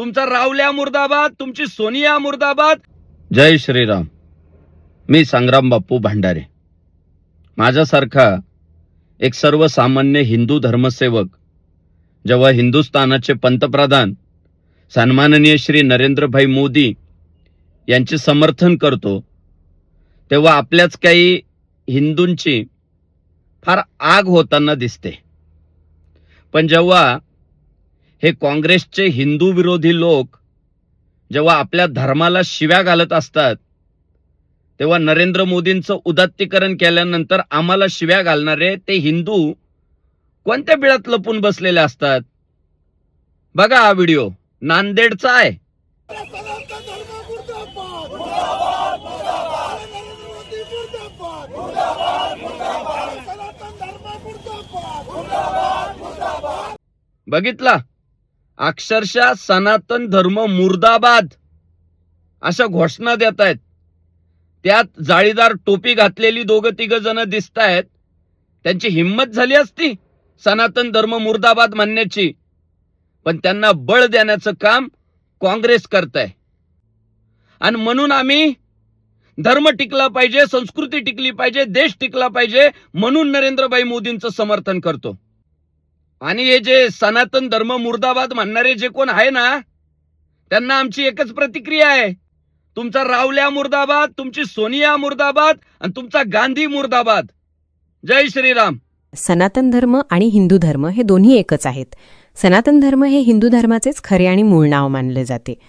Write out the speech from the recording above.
तुमचा रावल्या मुर्दाबाद, तुमची सोनिया मुर्दाबाद. जय श्रीराम. मी संग्राम बाप्पू भांडारे. माझ्यासारखा एक सर्वसामान्य हिंदू धर्मसेवक जेव्हा हिंदुस्थानाचे पंतप्रधान सन्माननीय श्री नरेंद्रभाई मोदी यांचे समर्थन करतो, तेव्हा आपल्याच काही हिंदूंची फार आग होताना दिसते. पण जेव्हा हे काँग्रेसचे हिंदू विरोधी लोक जेव्हा आपल्या धर्माला शिव्या घालत असतात, तेव्हा नरेंद्र मोदींचं उदात्तीकरण केल्यानंतर आम्हाला शिव्या घालणारे ते हिंदू कोणत्या बिळात लपून बसलेले असतात. बघा हा व्हिडिओ नांदेडचा आहे. बघितला, अक्षरशः सनातन धर्म मुर्दाबाद अशा घोषणा देत आहेत. त्यात जाळीदार टोपी घातलेली दोघं तिघ जण दिसत आहेत. त्यांची हिम्मत झाली असती सनातन धर्म मुर्दाबाद म्हणण्याची, पण त्यांना बळ देण्याचं काम काँग्रेस करतंय. आणि म्हणून आम्ही धर्म टिकला पाहिजे, संस्कृती टिकली पाहिजे, देश टिकला पाहिजे म्हणून नरेंद्रभाई मोदींचं समर्थन करतो. आणि हे जे सनातन धर्म मुर्दाबाद म्हणणारे जे कोण आहे ना, त्यांना आमची एकच प्रतिक्रिया आहे. तुमचा रावल्या मुर्दाबाद, तुमची सोनिया मुर्दाबाद आणि तुमचा गांधी मुर्दाबाद. जय श्रीराम. सनातन धर्म आणि हिंदू धर्म हे दोन्ही एकच आहेत. सनातन धर्म हे हिंदू धर्माचेच खरे आणि मूळ नाव मानले जाते.